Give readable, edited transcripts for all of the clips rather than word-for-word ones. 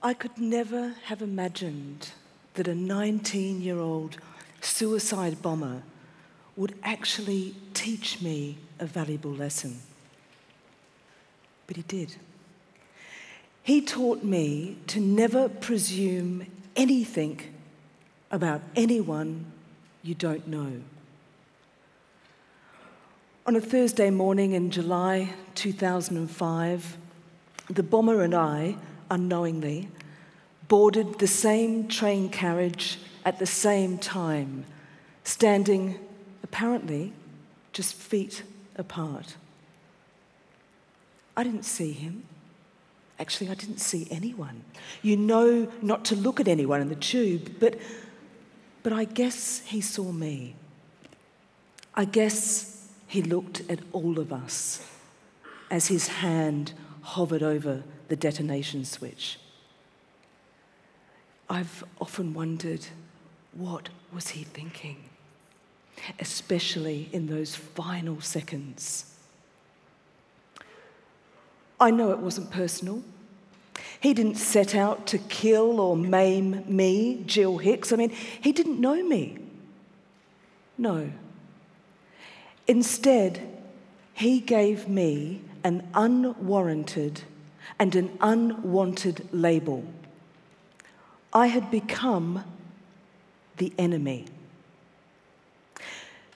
I could never have imagined that a 19-year-old suicide bomber would actually teach me a valuable lesson. But he did. He taught me to never presume anything about anyone you don't know. On a Thursday morning in July 2005, the bomber and I, unknowingly, boarded the same train carriage at the same time, standing, apparently, just feet apart. I didn't see him. Actually, I didn't see anyone. You know not to look at anyone in the tube, but I guess he saw me. I guess he looked at all of us as his hand hovered over the detonation switch. I've often wondered, what was he thinking? Especially in those final seconds. I know it wasn't personal. He didn't set out to kill or maim me, Jill Hicks. I mean, he didn't know me. No. Instead, he gave me an unwarranted and an unwanted label. I had become the enemy.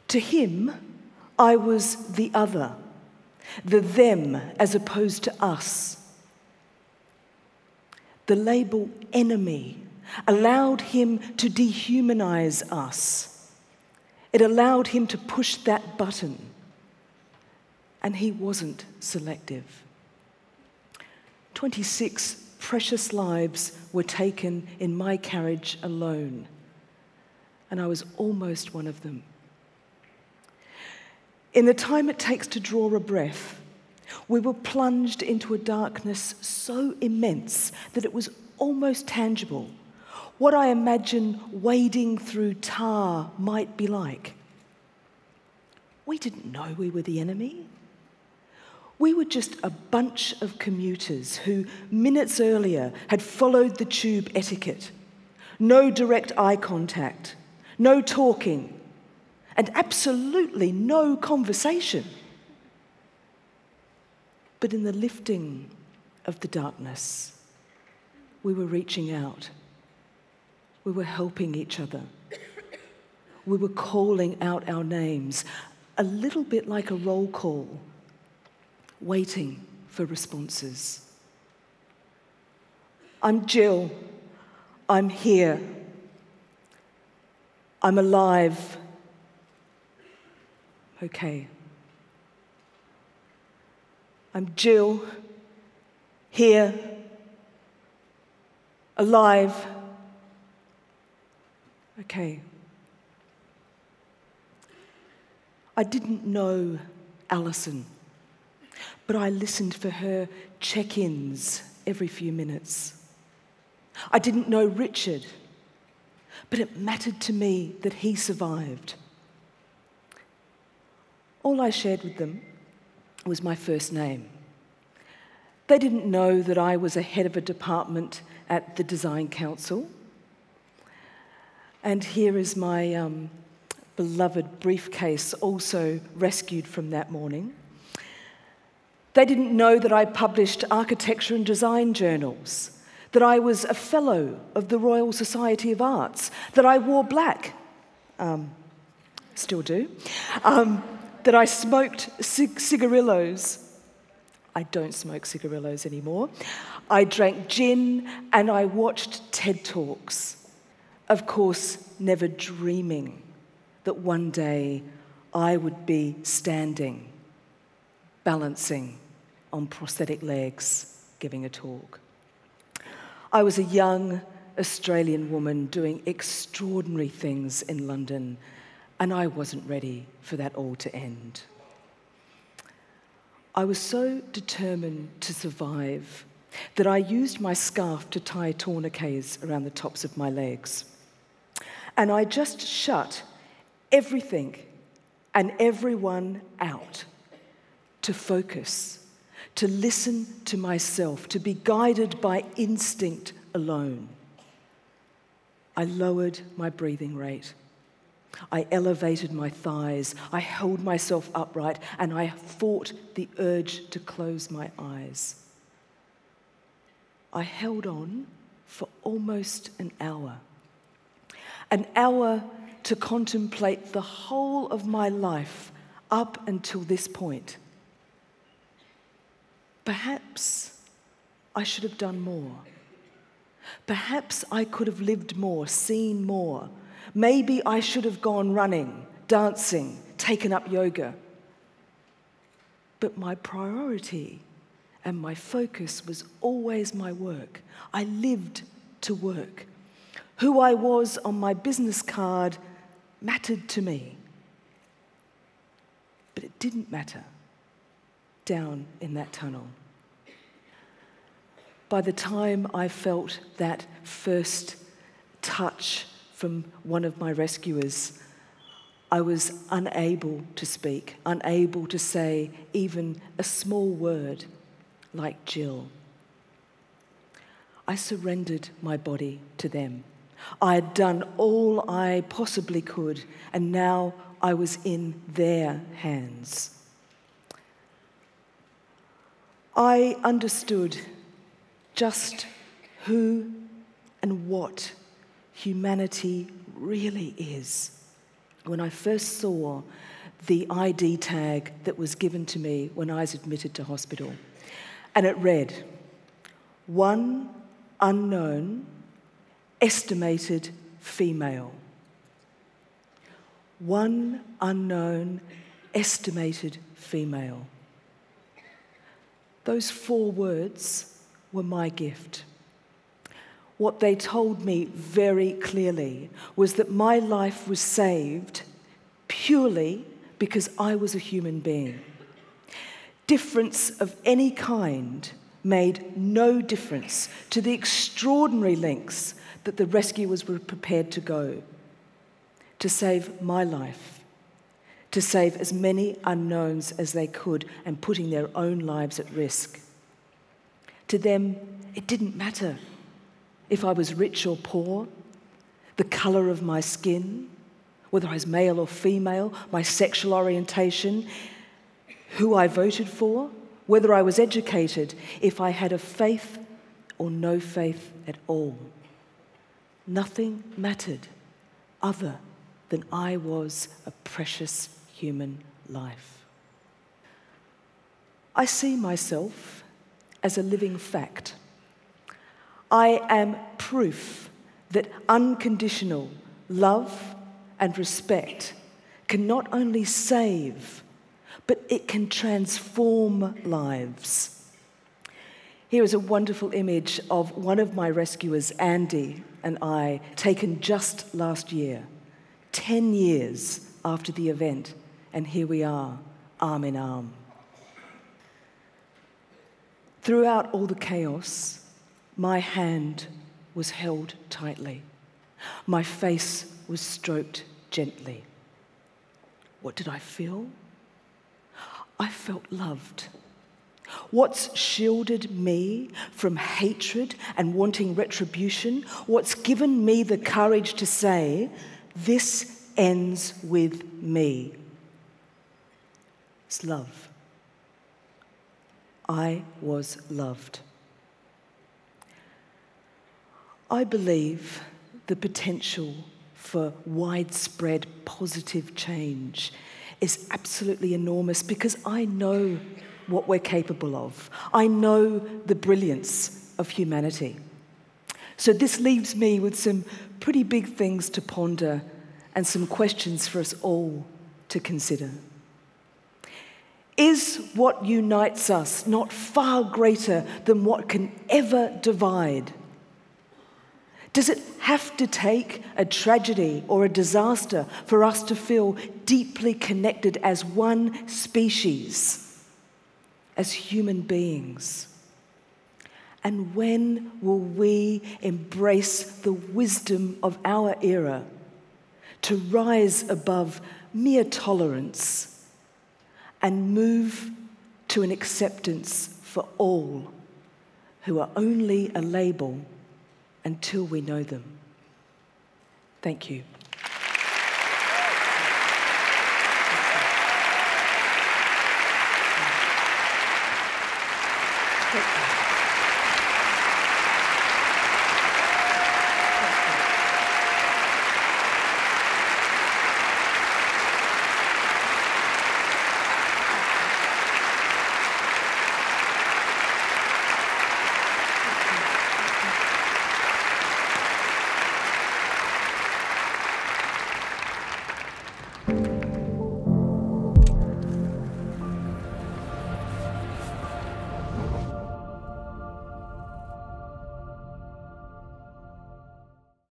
To him, I was the other, the them as opposed to us. The label enemy allowed him to dehumanize us. It allowed him to push that button. And he wasn't selective. 26 precious lives were taken in my carriage alone, and I was almost one of them. In the time it takes to draw a breath, we were plunged into a darkness so immense that it was almost tangible, what I imagine wading through tar might be like. We didn't know we were the enemy. We were just a bunch of commuters who, minutes earlier, had followed the tube etiquette. No direct eye contact, no talking, and absolutely no conversation. But in the lifting of the darkness, we were reaching out. We were helping each other. We were calling out our names, a little bit like a roll call, waiting for responses. I'm Jill. I'm here. I'm alive. Okay. I'm Jill, here, alive. Okay. I didn't know Alison, but I listened for her check-ins every few minutes. I didn't know Richard, but it mattered to me that he survived. All I shared with them was my first name. They didn't know that I was a head of a department at the Design Council. And here is my beloved briefcase, also rescued from that morning. They didn't know that I published architecture and design journals, that I was a fellow of the Royal Society of Arts, that I wore black, still do, that I smoked cigarillos. I don't smoke cigarillos anymore. I drank gin and I watched TED Talks. Of course, never dreaming that one day I would be standing, balancing on prosthetic legs, giving a talk. I was a young Australian woman doing extraordinary things in London, and I wasn't ready for that all to end. I was so determined to survive that I used my scarf to tie tourniquets around the tops of my legs. And I just shut everything and everyone out to focus, to listen to myself, to be guided by instinct alone. I lowered my breathing rate. I elevated my thighs. I held myself upright, and I fought the urge to close my eyes. I held on for almost an hour to contemplate the whole of my life up until this point. Perhaps I should have done more. Perhaps I could have lived more, seen more. Maybe I should have gone running, dancing, taken up yoga. But my priority and my focus was always my work. I lived to work. Who I was on my business card mattered to me. But it didn't matter down in that tunnel. By the time I felt that first touch from one of my rescuers, I was unable to speak, unable to say even a small word like Jill. I surrendered my body to them. I had done all I possibly could, and now I was in their hands. I understood just who and what humanity really is when I first saw the ID tag that was given to me when I was admitted to hospital. And it read, "One unknown, estimated female." One unknown, estimated female. Those 4 words were my gift. What they told me very clearly was that my life was saved purely because I was a human being. Difference of any kind made no difference to the extraordinary lengths that the rescuers were prepared to go to save my life, to save as many unknowns as they could and putting their own lives at risk. To them, it didn't matter if I was rich or poor, the colour of my skin, whether I was male or female, my sexual orientation, who I voted for, whether I was educated, if I had a faith or no faith at all. Nothing mattered other than I was a precious human life. I see myself as a living fact. I am proof that unconditional love and respect can not only save, but it can transform lives. Here is a wonderful image of one of my rescuers, Andy, and I, taken just last year, 10 years after the event, and here we are, arm in arm. Throughout all the chaos, my hand was held tightly. My face was stroked gently. What did I feel? I felt loved. What's shielded me from hatred and wanting retribution, what's given me the courage to say, this ends with me, it's love. I was loved. I believe the potential for widespread positive change is absolutely enormous because I know what we're capable of. I know the brilliance of humanity. So this leaves me with some pretty big things to ponder and some questions for us all to consider. Is what unites us not far greater than what can ever divide? Does it have to take a tragedy or a disaster for us to feel deeply connected as one species, as human beings? And when will we embrace the wisdom of our era to rise above mere tolerance and move to an acceptance for all who are only a label until we know them. Thank you.